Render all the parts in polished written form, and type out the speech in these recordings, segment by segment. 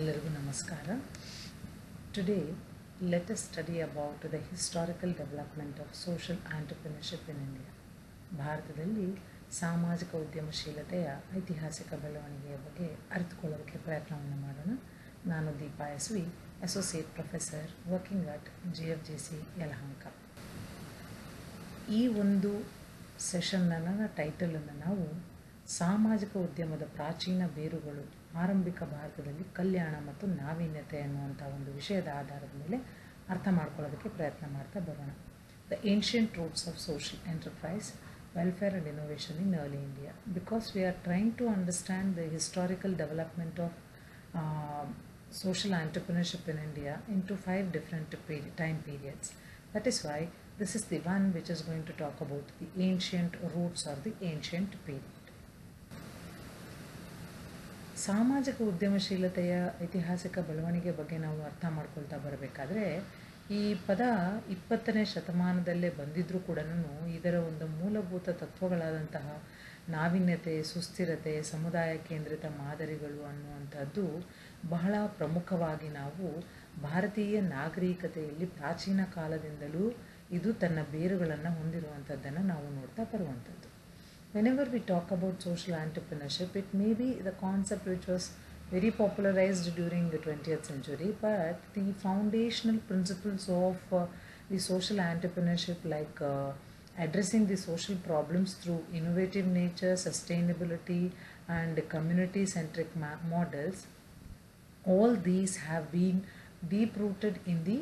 ಎಲ್ಲರಿಗೂ ನಮಸ್ಕಾರ. Today, let us study about the historical development of social entrepreneurship in India. ಭಾರತದಲ್ಲಿ ಸಾಮಾಜಿಕ ಉದ್ಯಮಶೀಲತೆಯ ಐತಿಹಾಸಿಕ ಬೆಳವಣಿಗೆಯ ಬಗ್ಗೆ ಅರಿತುಕೊಳ್ಳೋದಕ್ಕೆ ಪ್ರಯತ್ನವನ್ನು ಮಾಡೋಣ. ನಾನು Deepa SV, associate professor working at GFGC Yelahanka. ಈ ಒಂದು ಸೆಷನ್ನ ಟೈಟಲನ್ನು ನಾವು ಸಾಮಾಜಿಕ ಉದ್ಯಮದ ಪ್ರಾಚೀನ ಬೇರುಗಳು ಆರಂಭಿಕ ಭಾರತದಲ್ಲಿ ಕಲ್ಯಾಣ ಮತ್ತು ನಾವೀನ್ಯತೆ ಅನ್ನುವಂಥ ಒಂದು ವಿಷಯದ ಆಧಾರದ ಮೇಲೆ ಅರ್ಥ ಮಾಡ್ಕೊಳ್ಳೋದಕ್ಕೆ ಪ್ರಯತ್ನ ಮಾಡ್ತಾ ಬರೋಣ. The ancient roots of social enterprise, welfare and innovation in early India. Because we are trying to understand the historical development of social entrepreneurship in India into 5 different time periods. That is why this is the one which is going to talk about the ancient roots or the ancient period. ಸಾಮಾಜಿಕ ಉದ್ಯಮಶೀಲತೆಯ ಐತಿಹಾಸಿಕ ಬೆಳವಣಿಗೆ ಬಗ್ಗೆ ನಾವು ಅರ್ಥ ಮಾಡ್ಕೊಳ್ತಾ ಬರಬೇಕಾದ್ರೆ ಈ ಪದ 20ನೇ ಶತಮಾನದಲ್ಲೇ ಬಂದಿದ್ರೂ ಕೂಡ ಇದರ ಒಂದು ಮೂಲಭೂತ ತತ್ವಗಳಾದಂತಹ ನಾವೀನ್ಯತೆ, ಸುಸ್ಥಿರತೆ, ಸಮುದಾಯ ಕೇಂದ್ರಿತ ಮಾದರಿಗಳು ಅನ್ನುವಂಥದ್ದು ಬಹಳ ಪ್ರಮುಖವಾಗಿ ನಾವು ಭಾರತೀಯ ನಾಗರಿಕತೆಯಲ್ಲಿ ಪ್ರಾಚೀನ ಕಾಲದಿಂದಲೂ ಇದು ತನ್ನ ಬೇರುಗಳನ್ನು ಹೊಂದಿರುವಂಥದ್ದನ್ನು ನಾವು ನೋಡ್ತಾ ಬರುವಂಥದ್ದು. Whenever we talk about social entrepreneurship, it may be the concept which was very popularized during the 20th century, but the foundational principles of the social entrepreneurship, like addressing the social problems through innovative nature, sustainability, and community-centric models, all these have been deep-rooted in the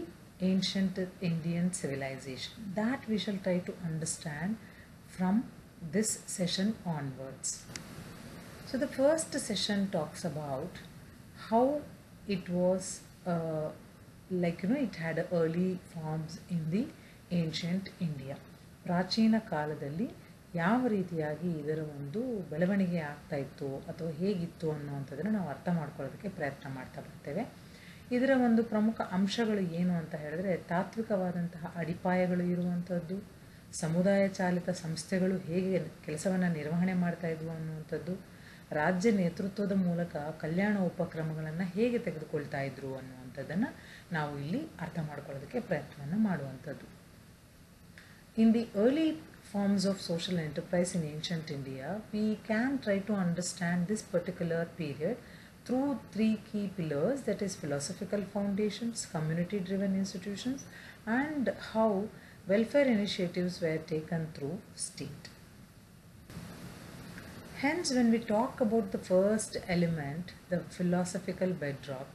ancient Indian civilization. That we shall try to understand from this session onwards. So the first session talks about how it was it had early forms in the ancient India. ಪ್ರಾಚೀನ ಕಾಲದಲ್ಲಿ ಯಾವ ರೀತಿಯಾಗಿ ಇದರ ಒಂದು ಬೆಳವಣಿಗೆ ಆಗ್ತಾ ಇತ್ತು ಅಥವಾ ಹೇಗಿತ್ತು ಅನ್ನುವಂಥದ್ದನ್ನು ನಾವು ಅರ್ಥ ಮಾಡ್ಕೊಳ್ಳೋದಕ್ಕೆ ಪ್ರಯತ್ನ ಮಾಡ್ತಾ ಬರ್ತೇವೆ. ಇದರ ಒಂದು ಪ್ರಮುಖ ಅಂಶಗಳು ಏನು ಅಂತ ಹೇಳಿದ್ರೆ, ತಾತ್ವಿಕವಾದಂತಹ ಅಡಿಪಾಯಗಳು ಇರುವಂಥದ್ದು, ಸಮುದಾಯ ಚಾಲಿತ ಸಂಸ್ಥೆಗಳು ಹೇಗೆ ಕೆಲಸವನ್ನು ನಿರ್ವಹಣೆ ಮಾಡ್ತಾ ಇದ್ವು ಅನ್ನುವಂಥದ್ದು, ರಾಜ್ಯ ನೇತೃತ್ವದ ಮೂಲಕ ಕಲ್ಯಾಣ ಉಪಕ್ರಮಗಳನ್ನು ಹೇಗೆ ತೆಗೆದುಕೊಳ್ತಾ ಇದ್ರು ಅನ್ನುವಂಥದ್ದನ್ನು ನಾವು ಇಲ್ಲಿ ಅರ್ಥ ಮಾಡ್ಕೊಳ್ಳೋದಕ್ಕೆ ಪ್ರಯತ್ನವನ್ನು ಮಾಡುವಂಥದ್ದು. In the early forms of social enterprise in ancient India, we can try to understand this particular period through 3 key pillars, that is philosophical foundations, community-driven institutions, and how welfare initiatives were taken through state. Hence, when we talk about the first element, the philosophical bedrock,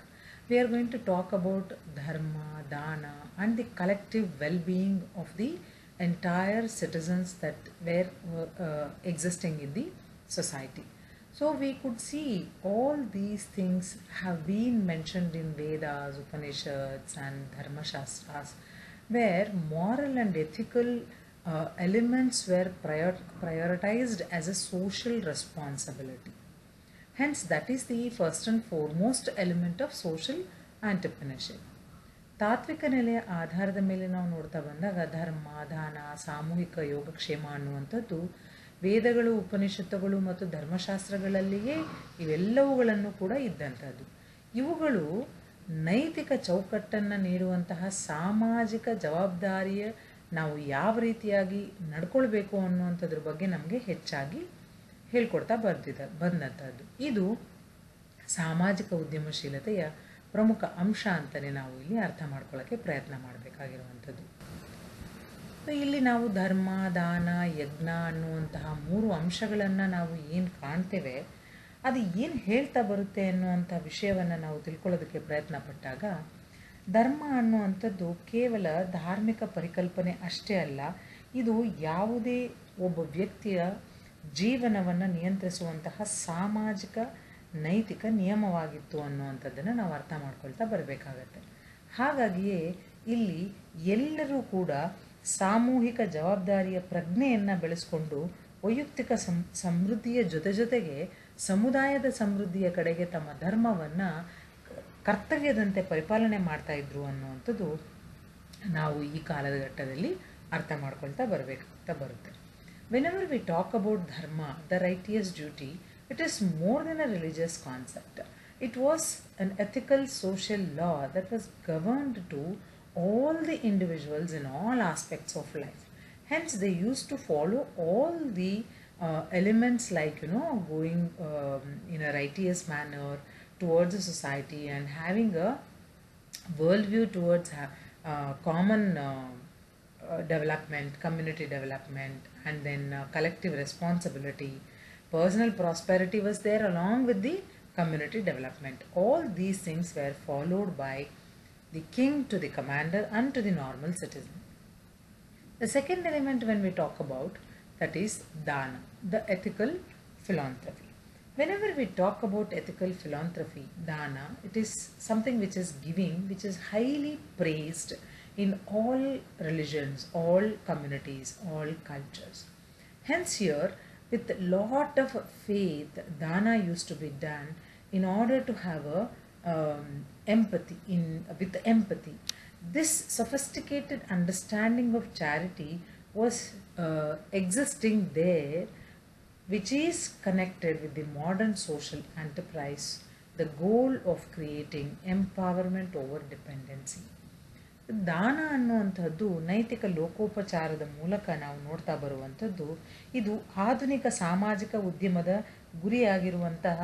we are going to talk about dharma, dana, and the collective well-being of the entire citizens that were existing in the society. So we could see all these things have been mentioned in Vedas, Upanishads, and Dharma Shastras, where moral and ethical elements were prioritized as a social responsibility. Hence, that is the first and foremost element of social entrepreneurship. ತಾತ್ವಿಕ ನೆಲೆಯ ಆಧಾರದ ಮೇಲೆ ನಾವು ನೋಡ್ತಾ ಬಂದಾಗ ಧರ್ಮ, ದಾನ, ಸಾಮೂಹಿಕ ಯೋಗಕ್ಷೇಮ ಅನ್ನುವಂಥದ್ದು ವೇದಗಳು, ಉಪನಿಷತ್ತುಗಳು ಮತ್ತು ಧರ್ಮಶಾಸ್ತ್ರಗಳಲ್ಲಿಯೇ ಇವೆಲ್ಲವುಗಳನ್ನು ಕೂಡ ಇದ್ದಂಥದ್ದು. ಇವುಗಳು ನೈತಿಕ ಚೌಕಟ್ಟನ್ನು ನೀಡುವಂತಹ ಸಾಮಾಜಿಕ ಜವಾಬ್ದಾರಿಯ ನಾವು ಯಾವ ರೀತಿಯಾಗಿ ನಡ್ಕೊಳ್ಬೇಕು ಅನ್ನುವಂಥದ್ರ ಬಗ್ಗೆ ನಮಗೆ ಹೆಚ್ಚಾಗಿ ಹೇಳ್ಕೊಡ್ತಾ ಬಂದಂಥದ್ದು. ಇದು ಸಾಮಾಜಿಕ ಉದ್ಯಮಶೀಲತೆಯ ಪ್ರಮುಖ ಅಂಶ ಅಂತಲೇ ನಾವು ಇಲ್ಲಿ ಅರ್ಥ ಮಾಡ್ಕೊಳ್ಳೋಕ್ಕೆ ಪ್ರಯತ್ನ ಮಾಡಬೇಕಾಗಿರುವಂಥದ್ದು. ಇಲ್ಲಿ ನಾವು ಧರ್ಮ, ದಾನ, ಯಜ್ಞ ಅನ್ನುವಂತಹ 3 ಅಂಶಗಳನ್ನು ನಾವು ಏನು ಕಾಣ್ತೇವೆ, ಅದು ಏನು ಹೇಳ್ತಾ ಬರುತ್ತೆ ಅನ್ನುವಂಥ ವಿಷಯವನ್ನು ನಾವು ತಿಳ್ಕೊಳ್ಳೋದಕ್ಕೆ ಪ್ರಯತ್ನ ಪಟ್ಟಾಗ, ಧರ್ಮ ಅನ್ನುವಂಥದ್ದು ಕೇವಲ ಧಾರ್ಮಿಕ ಪರಿಕಲ್ಪನೆ ಅಷ್ಟೇ ಅಲ್ಲ, ಇದು ಯಾವುದೇ ಒಬ್ಬ ವ್ಯಕ್ತಿಯ ಜೀವನವನ್ನು ನಿಯಂತ್ರಿಸುವಂತಹ ಸಾಮಾಜಿಕ ನೈತಿಕ ನಿಯಮವಾಗಿತ್ತು ಅನ್ನುವಂಥದ್ದನ್ನು ನಾವು ಅರ್ಥ ಮಾಡ್ಕೊಳ್ತಾ ಬರಬೇಕಾಗತ್ತೆ. ಹಾಗಾಗಿಯೇ ಇಲ್ಲಿ ಎಲ್ಲರೂ ಕೂಡ ಸಾಮೂಹಿಕ ಜವಾಬ್ದಾರಿಯ ಪ್ರಜ್ಞೆಯನ್ನು ಬೆಳೆಸ್ಕೊಂಡು ವೈಯಕ್ತಿಕ ಸಮೃದ್ಧಿಯ ಜೊತೆಗೆ ಸಮುದಾಯದ ಸಮೃದ್ಧಿಯ ಕಡೆಗೆ ತಮ್ಮ ಧರ್ಮವನ್ನು ಕರ್ತವ್ಯದಂತೆ ಪರಿಪಾಲನೆ ಮಾಡ್ತಾ ಇದ್ರು ಅನ್ನುವಂಥದ್ದು ನಾವು ಈ ಕಾಲಘಟ್ಟದಲ್ಲಿ ಅರ್ಥ ಮಾಡ್ಕೊಳ್ತಾ ಬರುತ್ತೆ. Whenever we talk about dharma, the righteous duty, it is more than a religious concept. It was an ethical social law that was governed to all the individuals in all aspects of life. Hence, they used to follow all the elements like, going in a righteous manner towards the society and having a worldview towards common development, community development, and then collective responsibility. Personal prosperity was there along with the community development. All these things were followed by the king to the commander and to the normal citizen. The second element when we talk about, that is dana, the ethical philanthropy. Whenever we talk about ethical philanthropy, dana, it is something which is giving, which is highly praised in all religions, all communities, all cultures. Hence here, with a lot of faith, dana used to be done in order to have a empathy, with empathy. This sophisticated understanding of charity was existing there, which is connected with the modern social enterprise, the goal of creating empowerment over dependency. ದಾನ ಅನ್ನುವಂಥದ್ದು ನೈತಿಕ ಲೋಕೋಪಚಾರದ ಮೂಲಕ ನಾವು ನೋಡ್ತಾ ಬರುವಂಥದ್ದು, ಇದು ಆಧುನಿಕ ಸಾಮಾಜಿಕ ಉದ್ಯಮದ ಗುರಿಯಾಗಿರುವಂತಹ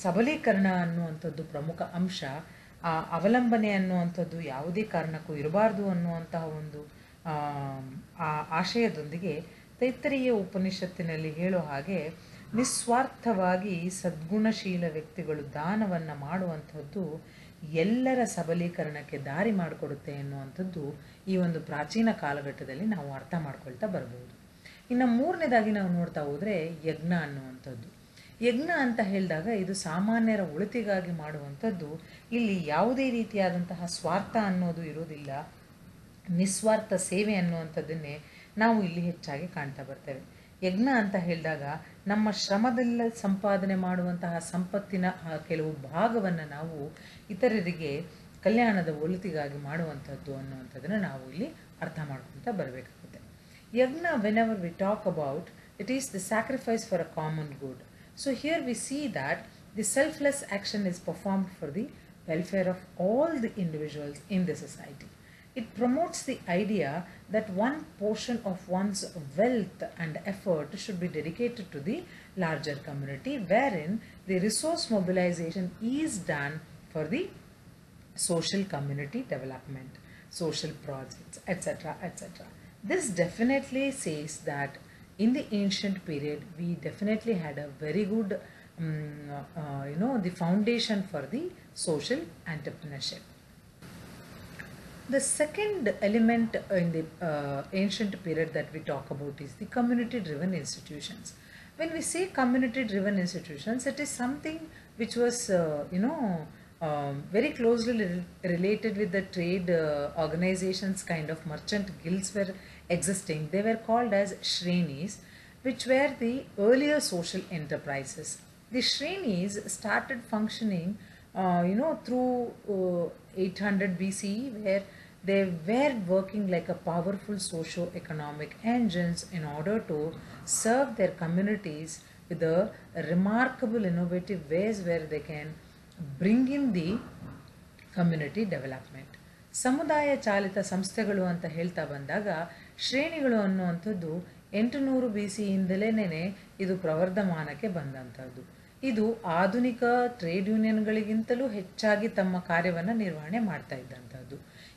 ಸಬಲೀಕರಣ ಅನ್ನುವಂಥದ್ದು ಪ್ರಮುಖ ಅಂಶ. ಆ ಅವಲಂಬನೆ ಅನ್ನುವಂಥದ್ದು ಯಾವುದೇ ಕಾರಣಕ್ಕೂ ಇರಬಾರ್ದು ಅನ್ನುವಂತಹ ಒಂದು ಆ ಆಶಯದೊಂದಿಗೆ ತೈತ್ತರೀಯ ಉಪನಿಷತ್ತಿನಲ್ಲಿ ಹೇಳೋ ಹಾಗೆ ನಿಸ್ವಾರ್ಥವಾಗಿ ಸದ್ಗುಣಶೀಲ ವ್ಯಕ್ತಿಗಳು ದಾನವನ್ನು ಮಾಡುವಂಥದ್ದು ಎಲ್ಲರ ಸಬಲೀಕರಣಕ್ಕೆ ದಾರಿ ಮಾಡಿಕೊಡುತ್ತೆ ಎನ್ನುವಂಥದ್ದು ಈ ಒಂದು ಪ್ರಾಚೀನ ಕಾಲಘಟ್ಟದಲ್ಲಿ ನಾವು ಅರ್ಥ ಮಾಡ್ಕೊಳ್ತಾ ಬರ್ಬೋದು. ಇನ್ನು ಮೂರನೇದಾಗಿ ನಾವು ನೋಡ್ತಾ ಹೋದರೆ ಯಜ್ಞ ಅನ್ನುವಂಥದ್ದು. ಯಜ್ಞ ಅಂತ ಹೇಳಿದಾಗ ಇದು ಸಾಮಾನ್ಯರ ಒಳಿತಿಗಾಗಿ ಮಾಡುವಂಥದ್ದು. ಇಲ್ಲಿ ಯಾವುದೇ ರೀತಿಯಾದಂತಹ ಸ್ವಾರ್ಥ ಅನ್ನೋದು ಇರೋದಿಲ್ಲ. ನಿಸ್ವಾರ್ಥ ಸೇವೆ ಅನ್ನುವಂಥದ್ದನ್ನೇ ನಾವು ಇಲ್ಲಿ ಹೆಚ್ಚಾಗಿ ಕಾಣ್ತಾ ಬರ್ತೇವೆ. ಯಜ್ಞ ಅಂತ ಹೇಳಿದಾಗ ನಮ್ಮ ಶ್ರಮದಲ್ಲ ಸಂಪಾದನೆ ಮಾಡುವಂತಹ ಸಂಪತ್ತಿನ ಕೆಲವು ಭಾಗವನ್ನು ನಾವು ಇತರರಿಗೆ ಕಲ್ಯಾಣದ ಒಳಿತಿಗಾಗಿ ಮಾಡುವಂಥದ್ದು ಅನ್ನುವಂಥದ್ದನ್ನು ನಾವು ಇಲ್ಲಿ ಅರ್ಥ ಮಾಡ್ಕೊಳ್ತಾ ಬರಬೇಕಾಗುತ್ತೆ. ಯಜ್ಞ, whenever we talk about, it is the sacrifice for a common good. So here we see that the selfless action is performed for the welfare of all the individuals in the society. It promotes the idea that one portion of one's wealth and effort should be dedicated to the larger community, wherein the resource mobilization is done for the social community development, social projects, etc., etc. This definitely says that in the ancient period, we definitely had a very good, the foundation for the social entrepreneurship. The second element in the ancient period that we talk about is the community-driven institutions. When we say community-driven institutions, it is something which was, very closely related with the trade organizations, kind of merchant guilds were existing. They were called as Shrenis, which were the earlier social enterprises. The Shrenis started functioning, through 800 BCE, where they were working like a powerful socio-economic engines in order to serve their communities with a remarkable innovative ways where they can bring in the community development. ಸಮುದಾಯ ಚಾಲಿತ ಸಂಸ್ಥೆಗಳು ಅಂತ ಹೇಳ್ತಾ ಬಂದಾಗ ಶ್ರೇಣಿಗಳು ಅನ್ನುವಂಥದ್ದು 800 BCಯಿಂದಲೇ ಇದು ಪ್ರವರ್ಧಮಾನಕ್ಕೆ ಬಂದಂಥದ್ದು. ಇದು ಆಧುನಿಕ ಟ್ರೇಡ್ ಯೂನಿಯನ್ಗಳಿಗಿಂತಲೂ ಹೆಚ್ಚಾಗಿ ತಮ್ಮ ಕಾರ್ಯವನ್ನು ನಿರ್ವಹಣೆ ಮಾಡ್ತಾ ಇದ್ದಂಥದ್ದು.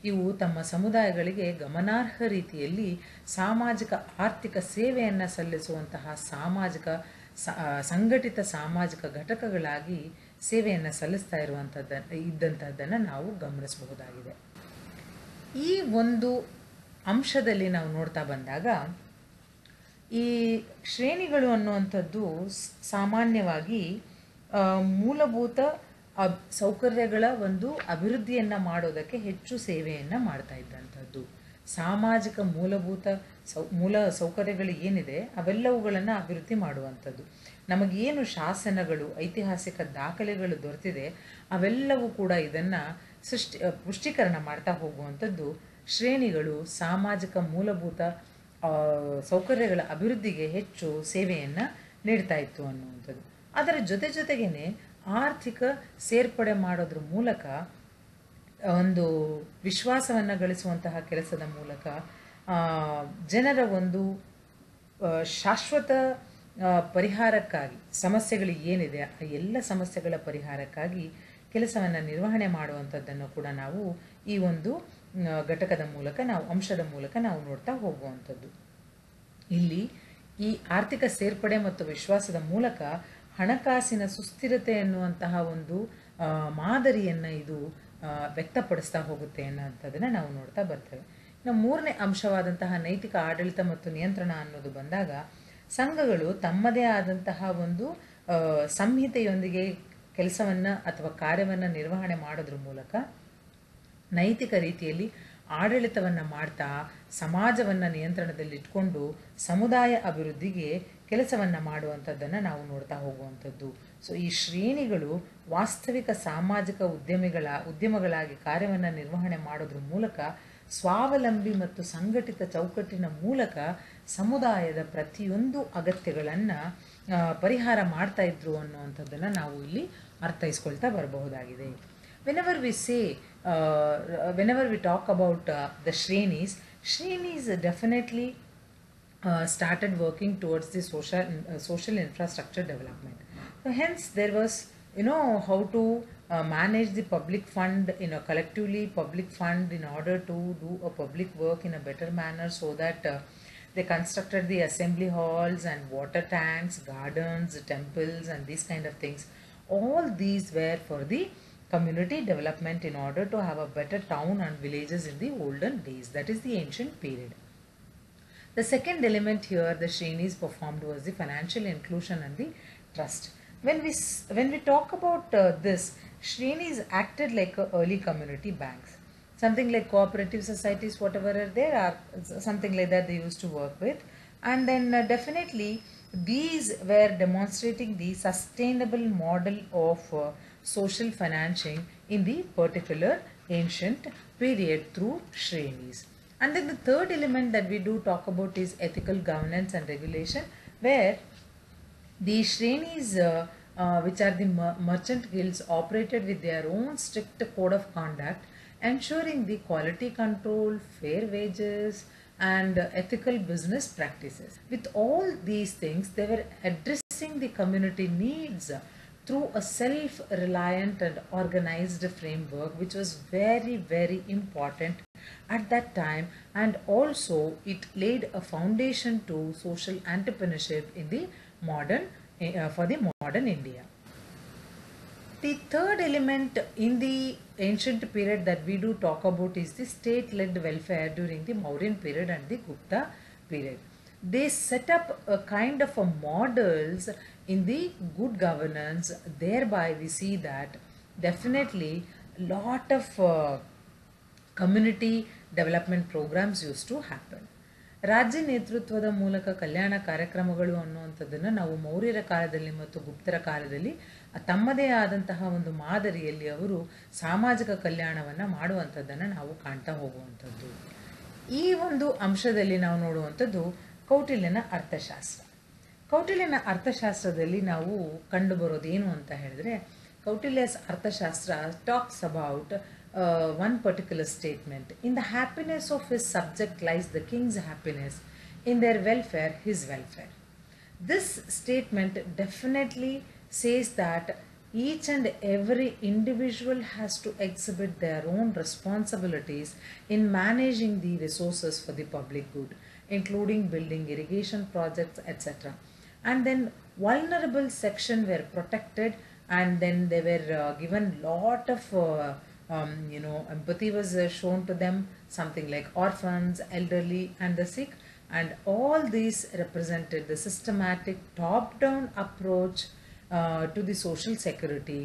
ಇವು ತಮ್ಮ ಸಮುದಾಯಗಳಿಗೆ ಗಮನಾರ್ಹ ರೀತಿಯಲ್ಲಿ ಸಾಮಾಜಿಕ ಆರ್ಥಿಕ ಸೇವೆಯನ್ನು ಸಲ್ಲಿಸುವಂತಹ ಸಂಘಟಿತ ಸಾಮಾಜಿಕ ಘಟಕಗಳಾಗಿ ಸೇವೆಯನ್ನು ಸಲ್ಲಿಸ್ತಾ ಇದ್ದಂಥದ್ದನ್ನು ನಾವು ಗಮನಿಸಬಹುದಾಗಿದೆ. ಈ ಒಂದು ಅಂಶದಲ್ಲಿ ನಾವು ನೋಡ್ತಾ ಬಂದಾಗ ಈ ಶ್ರೇಣಿಗಳು ಅನ್ನುವಂಥದ್ದು ಸಾಮಾನ್ಯವಾಗಿ ಮೂಲಭೂತ ಸೌಕರ್ಯಗಳ ಒಂದು ಅಭಿವೃದ್ಧಿಯನ್ನು ಮಾಡೋದಕ್ಕೆ ಹೆಚ್ಚು ಸೇವೆಯನ್ನು ಮಾಡ್ತಾ ಇದ್ದಂಥದ್ದು. ಸಾಮಾಜಿಕ ಮೂಲ ಸೌಕರ್ಯಗಳು ಏನಿದೆ ಅವೆಲ್ಲವುಗಳನ್ನು ಅಭಿವೃದ್ಧಿ ಮಾಡುವಂಥದ್ದು. ನಮಗೇನು ಶಾಸನಗಳು, ಐತಿಹಾಸಿಕ ದಾಖಲೆಗಳು ದೊರೆತಿದೆ ಅವೆಲ್ಲವೂ ಕೂಡ ಇದನ್ನು ಪುಷ್ಟೀಕರಣ ಮಾಡ್ತಾ ಹೋಗುವಂಥದ್ದು. ಶ್ರೇಣಿಗಳು ಸಾಮಾಜಿಕ ಮೂಲಭೂತ ಸೌಕರ್ಯಗಳ ಅಭಿವೃದ್ಧಿಗೆ ಹೆಚ್ಚು ಸೇವೆಯನ್ನು ನೀಡ್ತಾ ಇತ್ತು ಅನ್ನುವಂಥದ್ದು. ಅದರ ಜೊತೆಗೇನೆ ಆರ್ಥಿಕ ಸೇರ್ಪಡೆ ಮಾಡೋದ್ರ ಮೂಲಕ ಒಂದು ವಿಶ್ವಾಸವನ್ನು ಗಳಿಸುವಂತಹ ಕೆಲಸದ ಮೂಲಕ ಜನರ ಒಂದು ಶಾಶ್ವತ ಪರಿಹಾರಕ್ಕಾಗಿ ಸಮಸ್ಯೆಗಳು ಏನಿದೆ ಆ ಎಲ್ಲ ಸಮಸ್ಯೆಗಳ ಪರಿಹಾರಕ್ಕಾಗಿ ಕೆಲಸವನ್ನು ನಿರ್ವಹಣೆ ಮಾಡುವಂಥದ್ದನ್ನು ಕೂಡ ನಾವು ಈ ಒಂದು ಘಟಕದ ಮೂಲಕ ಅಂಶದ ಮೂಲಕ ನಾವು ನೋಡ್ತಾ ಹೋಗುವಂಥದ್ದು. ಇಲ್ಲಿ ಈ ಆರ್ಥಿಕ ಸೇರ್ಪಡೆ ಮತ್ತು ವಿಶ್ವಾಸದ ಮೂಲಕ ಹಣಕಾಸಿನ ಸುಸ್ಥಿರತೆ ಎನ್ನುವಂತಹ ಒಂದು ಮಾದರಿಯನ್ನು ಇದು ವ್ಯಕ್ತಪಡಿಸ್ತಾ ಹೋಗುತ್ತೆ ಅನ್ನೋಂಥದ್ದನ್ನು ನಾವು ನೋಡ್ತಾ ಬರ್ತೇವೆ. ಇನ್ನು ಮೂರನೇ ಅಂಶವಾದಂತಹ ನೈತಿಕ ಆಡಳಿತ ಮತ್ತು ನಿಯಂತ್ರಣ ಅನ್ನೋದು ಬಂದಾಗ ಸಂಘಗಳು ತಮ್ಮದೇ ಆದಂತಹ ಒಂದು ಸಂಹಿತೆಯೊಂದಿಗೆ ಕೆಲಸವನ್ನು ಅಥವಾ ಕಾರ್ಯವನ್ನು ನಿರ್ವಹಣೆ ಮಾಡೋದ್ರ ಮೂಲಕ ನೈತಿಕ ರೀತಿಯಲ್ಲಿ ಆಡಳಿತವನ್ನು ಮಾಡ್ತಾ ಸಮಾಜವನ್ನು ನಿಯಂತ್ರಣದಲ್ಲಿಟ್ಕೊಂಡು ಸಮುದಾಯ ಅಭಿವೃದ್ಧಿಗೆ ಕೆಲಸವನ್ನು ಮಾಡುವಂಥದ್ದನ್ನು ನಾವು ನೋಡ್ತಾ ಹೋಗುವಂಥದ್ದು. ಸೊ ಈ ಶ್ರೇಣಿಗಳು ವಾಸ್ತವಿಕ ಸಾಮಾಜಿಕ ಉದ್ಯಮಗಳಾಗಿ ಕಾರ್ಯವನ್ನು ನಿರ್ವಹಣೆ ಮಾಡೋದ್ರ ಮೂಲಕ ಸ್ವಾವಲಂಬಿ ಮತ್ತು ಸಂಘಟಿತ ಚೌಕಟ್ಟಿನ ಮೂಲಕ ಸಮುದಾಯದ ಪ್ರತಿಯೊಂದು ಅಗತ್ಯಗಳನ್ನು ಪರಿಹಾರ ಮಾಡ್ತಾ ಇದ್ರು ಅನ್ನುವಂಥದ್ದನ್ನು ನಾವು ಇಲ್ಲಿ ಅರ್ಥೈಸ್ಕೊಳ್ತಾ ಬರಬಹುದಾಗಿದೆ. Whenever we talk about the Shrenis definitely started working towards the social infrastructure development. So hence there was, how to manage the public fund in a collectively public fund in order to do a public work in a better manner, so that they constructed the assembly halls and water tanks, gardens, temples, and these kind of things. All these were for the community development in order to have a better town and villages in the olden days. That is the ancient period. The second element here the Shrenis performed was the financial inclusion and the trust. When we talk about this, Shrenis acted like early community banks. Something like cooperative societies, whatever are there, are something like that they used to work with. And then definitely these were demonstrating the sustainable model of social financing in the particular ancient period through Shrenis. And then the third element that we do talk about is ethical governance and regulation, where the Shrenis, which are the merchant guilds, operated with their own strict code of conduct, ensuring the quality control, fair wages, and ethical business practices. With all these things, they were addressing the community needs through a self-reliant and organized framework, which was very, very important at that time, and also it laid a foundation to social entrepreneurship in the for the modern India. The third element in the ancient period that we do talk about is the state-led welfare during the Mauryan period and the Gupta period. They set up a kind of a models in the good governance. Thereby we see that definitely lot of community development programs used to happen. ರಾಜ್ಯ ನೇತೃತ್ವದ ಮೂಲಕ ಕಲ್ಯಾಣ ಕಾರ್ಯಕ್ರಮಗಳು ಅನ್ನುವಂಥದ್ದನ್ನು ನಾವು ಮೌರ್ಯರ ಕಾಲದಲ್ಲಿ ಮತ್ತು ಗುಪ್ತರ ಕಾಲದಲ್ಲಿ ತಮ್ಮದೇ ಆದಂತಹ ಒಂದು ಮಾದರಿಯಲ್ಲಿ ಅವರು ಸಾಮಾಜಿಕ ಕಲ್ಯಾಣವನ್ನು ಮಾಡುವಂಥದ್ದನ್ನು ನಾವು ಕಾಣ್ತಾ ಹೋಗುವಂಥದ್ದು. ಈ ಒಂದು ಅಂಶದಲ್ಲಿ ನಾವು ನೋಡುವಂಥದ್ದು ಕೌಟಿಲ್ಯನ ಅರ್ಥಶಾಸ್ತ್ರ. ಕೌಟಿಲ್ಯನ ಅರ್ಥಶಾಸ್ತ್ರದಲ್ಲಿ ನಾವು ಕಂಡುಬರೋದೇನು ಅಂತ ಹೇಳಿದ್ರೆ, ಕೌಟಿಲ್ಯಸ್ ಅರ್ಥಶಾಸ್ತ್ರ talks about one particular statement: in the happiness of his subject lies the king's happiness, in their welfare his welfare. This statement definitely says that each and every individual has to exhibit their own responsibilities in managing the resources for the public good, including building irrigation projects, etc. And then vulnerable section were protected, and then they were given lot of empathy was shown to them, something like orphans, elderly, and the sick, and all these represented the systematic top-down approach to the social security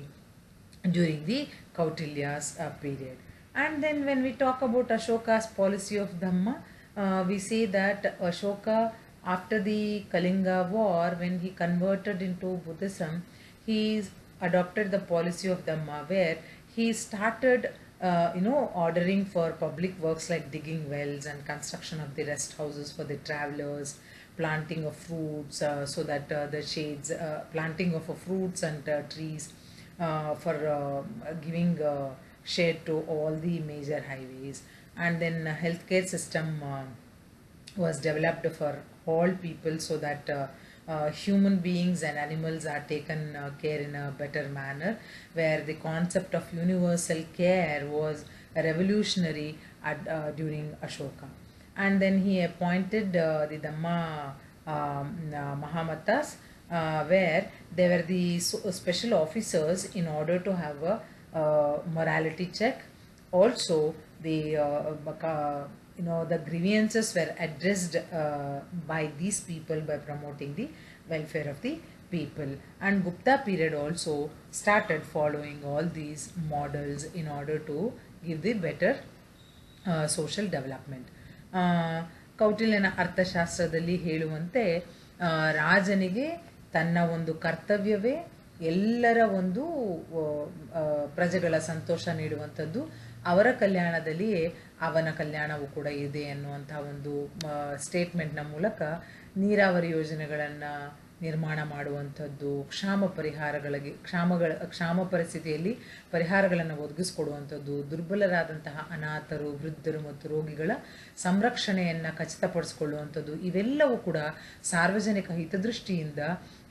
during the Kautilya's period. And then when we talk about Ashoka's policy of Dhamma, we say that Ashoka, after the Kalinga war, when he converted into Buddhism, he adopted the policy of Dhamma, where he started ordering for public works like digging wells and construction of the rest houses for the travelers, planting of fruits, so that the shades, planting of fruits and trees for giving shade to all the major highways. And then healthcare system was developed for all people, so that human beings and animals are taken care in a better manner, where the concept of universal care was revolutionary during Ashoka. And then he appointed the Dhamma Mahamatas, where they were the special officers in order to have a morality check. Also, the grievances were addressed by these people by promoting the welfare of the people. And Gupta period also started following all these models in order to give the better social development. ಕೌಟಿಲ್ಯನ ಅರ್ಥಶಾಸ್ತ್ರದಲ್ಲಿ ಹೇಳುವಂತೆ ರಾಜನಿಗೆ ತನ್ನ ಒಂದು ಕರ್ತವ್ಯವೇ ಎಲ್ಲರ ಒಂದು ಪ್ರಜೆಗಳ ಸಂತೋಷ ನೀಡುವಂಥದ್ದು, ಅವರ ಕಲ್ಯಾಣದಲ್ಲಿಯೇ ಅವನ ಕಲ್ಯಾಣವೂ ಕೂಡ ಇದೆ ಅನ್ನುವಂಥ ಒಂದು ಸ್ಟೇಟ್ಮೆಂಟ್ನ ಮೂಲಕ ನೀರಾವರಿ ಯೋಜನೆಗಳನ್ನು ನಿರ್ಮಾಣ ಮಾಡುವಂಥದ್ದು, ಕ್ಷಾಮ ಪರಿಸ್ಥಿತಿಯಲ್ಲಿ ಪರಿಹಾರಗಳನ್ನು ಒದಗಿಸ್ಕೊಡುವಂಥದ್ದು, ದುರ್ಬಲರಾದಂತಹ ಅನಾಥರು, ವೃದ್ಧರು ಮತ್ತು ರೋಗಿಗಳ ಸಂರಕ್ಷಣೆಯನ್ನು ಖಚಿತಪಡಿಸಿಕೊಳ್ಳುವಂಥದ್ದು, ಇವೆಲ್ಲವೂ ಕೂಡ ಸಾರ್ವಜನಿಕ ಹಿತದೃಷ್ಟಿಯಿಂದ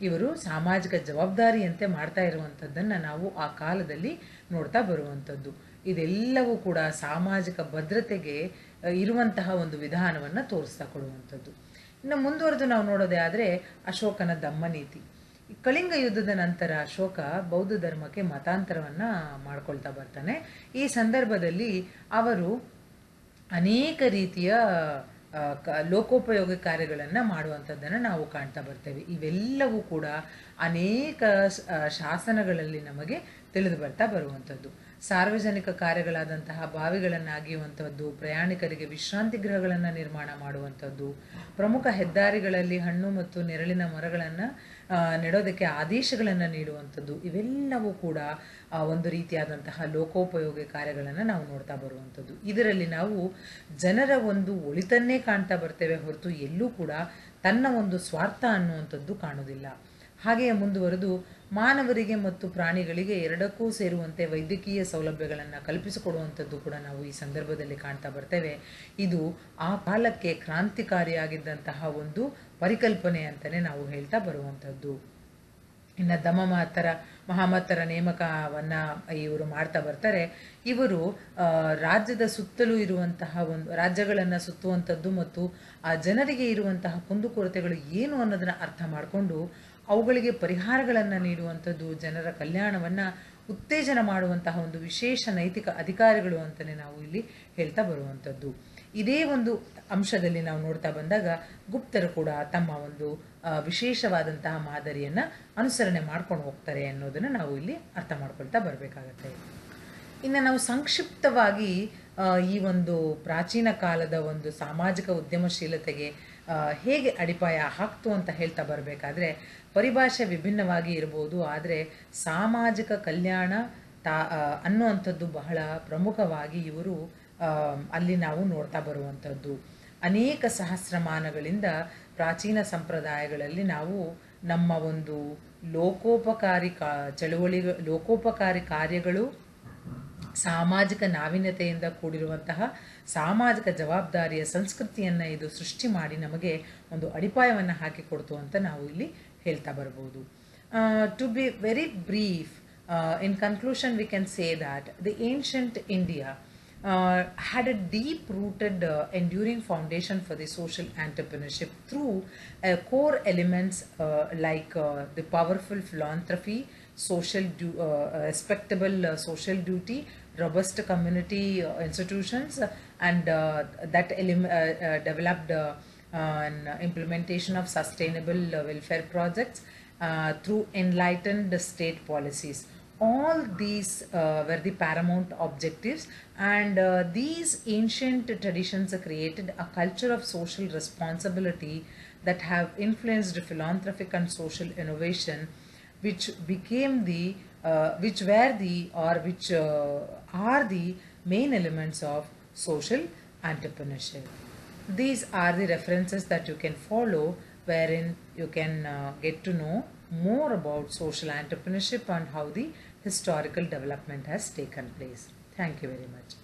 ಇವರು ಸಾಮಾಜಿಕ ಜವಾಬ್ದಾರಿಯಂತೆ ಮಾಡ್ತಾ ಇರುವಂಥದ್ದನ್ನು ನಾವು ಆ ಕಾಲದಲ್ಲಿ ನೋಡ್ತಾ ಬರುವಂಥದ್ದು. ಇದೆಲ್ಲವೂ ಕೂಡ ಸಾಮಾಜಿಕ ಭದ್ರತೆಗೆ ಇರುವಂತಹ ಒಂದು ವಿಧಾನವನ್ನು ತೋರಿಸ್ತಾ ಕೊಡುವಂಥದ್ದು. ಇನ್ನು ಮುಂದುವರೆದು ನಾವು ನೋಡೋದೇ ಆದರೆ ಅಶೋಕನ ಧಮ್ಮನೀತಿ. ಕಳಿಂಗ ಯುದ್ಧದ ನಂತರ ಅಶೋಕ ಬೌದ್ಧ ಧರ್ಮಕ್ಕೆ ಮತಾಂತರವನ್ನು ಮಾಡ್ಕೊಳ್ತಾ ಬರ್ತಾನೆ. ಈ ಸಂದರ್ಭದಲ್ಲಿ ಅವರು ಅನೇಕ ರೀತಿಯ ಲೋಕೋಪಯೋಗಿ ಕಾರ್ಯಗಳನ್ನು ಮಾಡುವಂಥದ್ದನ್ನು ನಾವು ಕಾಣ್ತಾ ಬರ್ತೇವೆ. ಇವೆಲ್ಲವೂ ಕೂಡ ಅನೇಕ ಶಾಸನಗಳಲ್ಲಿ ನಮಗೆ ತಿಳಿದು ಬರ್ತಾ ಬರುವಂಥದ್ದು. ಸಾರ್ವಜನಿಕ ಕಾರ್ಯಗಳಾದಂತಹ ಬಾವಿಗಳನ್ನು ಅಗೆಯುವಂಥದ್ದು, ಪ್ರಯಾಣಿಕರಿಗೆ ವಿಶ್ರಾಂತಿ ಗೃಹಗಳನ್ನು ನಿರ್ಮಾಣ ಮಾಡುವಂಥದ್ದು, ಪ್ರಮುಖ ಹೆದ್ದಾರಿಗಳಲ್ಲಿ ಹಣ್ಣು ಮತ್ತು ನೆರಳಿನ ಮರಗಳನ್ನು ನೆಡೋದಕ್ಕೆ ಆದೇಶಗಳನ್ನು ನೀಡುವಂಥದ್ದು, ಇವೆಲ್ಲವೂ ಕೂಡ ಒಂದು ರೀತಿಯಾದಂತಹ ಲೋಕೋಪಯೋಗಿ ಕಾರ್ಯಗಳನ್ನು ನಾವು ನೋಡ್ತಾ ಬರುವಂಥದ್ದು. ಇದರಲ್ಲಿ ನಾವು ಜನರ ಒಂದು ಒಳಿತನ್ನೇ ಕಾಣ್ತಾ ಬರ್ತೇವೆ ಹೊರತು ಎಲ್ಲೂ ಕೂಡ ತನ್ನ ಒಂದು ಸ್ವಾರ್ಥ ಅನ್ನುವಂಥದ್ದು ಕಾಣುವುದಿಲ್ಲ. ಹಾಗೆಯೇ ಮುಂದುವರೆದು ಮಾನವರಿಗೆ ಮತ್ತು ಪ್ರಾಣಿಗಳಿಗೆ ಎರಡಕ್ಕೂ ಸೇರುವಂತೆ ವೈದ್ಯಕೀಯ ಸೌಲಭ್ಯಗಳನ್ನು ಕಲ್ಪಿಸಿಕೊಡುವಂಥದ್ದು ಕೂಡ ನಾವು ಈ ಸಂದರ್ಭದಲ್ಲಿ ಕಾಣ್ತಾ ಬರ್ತೇವೆ. ಇದು ಆ ಕಾಲಕ್ಕೆ ಕ್ರಾಂತಿಕಾರಿಯಾಗಿದ್ದಂತಹ ಒಂದು ಪರಿಕಲ್ಪನೆ ಅಂತಲೇ ನಾವು ಹೇಳ್ತಾ ಬರುವಂಥದ್ದು. ಇನ್ನು ಮಹಾಮತರ ನೇಮಕವನ್ನು ಇವರು ಮಾಡ್ತಾ ಬರ್ತಾರೆ. ಇವರು ರಾಜ್ಯದ ಸುತ್ತಲೂ ಇರುವಂತಹ ರಾಜ್ಯಗಳನ್ನು ಸುತ್ತುವಂಥದ್ದು ಮತ್ತು ಆ ಜನರಿಗೆ ಇರುವಂತಹ ಕುಂದುಕೊರತೆಗಳು ಏನು ಅನ್ನೋದನ್ನು ಅರ್ಥ ಮಾಡಿಕೊಂಡು ಅವುಗಳಿಗೆ ಪರಿಹಾರಗಳನ್ನು ನೀಡುವಂಥದ್ದು, ಜನರ ಕಲ್ಯಾಣವನ್ನು ಉತ್ತೇಜನ ಮಾಡುವಂತಹ ಒಂದು ವಿಶೇಷ ನೈತಿಕ ಅಧಿಕಾರಿಗಳು ಅಂತಲೇ ನಾವು ಇಲ್ಲಿ ಹೇಳ್ತಾ ಬರುವಂಥದ್ದು. ಇದೇ ಒಂದು ಅಂಶದಲ್ಲಿ ನಾವು ನೋಡ್ತಾ ಬಂದಾಗ ಗುಪ್ತರು ಕೂಡ ತಮ್ಮ ಒಂದು ವಿಶೇಷವಾದಂತಹ ಮಾದರಿಯನ್ನು ಅನುಸರಣೆ ಮಾಡ್ಕೊಂಡು ಹೋಗ್ತಾರೆ ಅನ್ನೋದನ್ನು ನಾವು ಇಲ್ಲಿ ಅರ್ಥ ಮಾಡ್ಕೊಳ್ತಾ ಬರಬೇಕಾಗತ್ತೆ. ಇನ್ನು ನಾವು ಸಂಕ್ಷಿಪ್ತವಾಗಿ ಈ ಒಂದು ಪ್ರಾಚೀನ ಕಾಲದ ಒಂದು ಸಾಮಾಜಿಕ ಉದ್ಯಮಶೀಲತೆಗೆ ಹೇಗೆ ಅಡಿಪಾಯ ಹಾಕ್ತು ಅಂತ ಹೇಳ್ತಾ ಬರಬೇಕಾದ್ರೆ ಪರಿಭಾಷೆ ವಿಭಿನ್ನವಾಗಿ ಇರ್ಬೋದು, ಆದರೆ ಸಾಮಾಜಿಕ ಕಲ್ಯಾಣ ಅನ್ನುವಂಥದ್ದು ಬಹಳ ಪ್ರಮುಖವಾಗಿ ಇವರು ಅಲ್ಲಿ ನಾವು ನೋಡ್ತಾ ಬರುವಂಥದ್ದು. ಅನೇಕ ಸಹಸ್ರಮಾನಗಳಿಂದ ಪ್ರಾಚೀನ ಸಂಪ್ರದಾಯಗಳಲ್ಲಿ ನಾವು ನಮ್ಮ ಒಂದು ಲೋಕೋಪಕಾರಿ ಕಾರ್ಯಗಳು, ಸಾಮಾಜಿಕ ನಾವೀನ್ಯತೆಯಿಂದ ಕೂಡಿರುವಂತಹ ಸಾಮಾಜಿಕ ಜವಾಬ್ದಾರಿಯ ಸಂಸ್ಕೃತಿಯನ್ನು ಇದು ಸೃಷ್ಟಿ ಮಾಡಿ ನಮಗೆ ಒಂದು ಅಡಿಪಾಯವನ್ನು ಹಾಕಿಕೊಡ್ತು ಅಂತ ನಾವು ಇಲ್ಲಿ ಹೇಳ್ತಾ ಬರ್ಬೋದು. To be very brief, in conclusion we can say that the ancient India had a deep-rooted, enduring foundation for the social entrepreneurship through core elements like the powerful philanthropy, respectable social duty, robust community institutions, and that developed an implementation of sustainable welfare projects through enlightened state policies. All these were the paramount objectives, and these ancient traditions created a culture of social responsibility that have influenced philanthropic and social innovation, which are the main elements of social entrepreneurship. These are the references that you can follow wherein you can get to know more about social entrepreneurship and how the historical development has taken place. Thank you very much.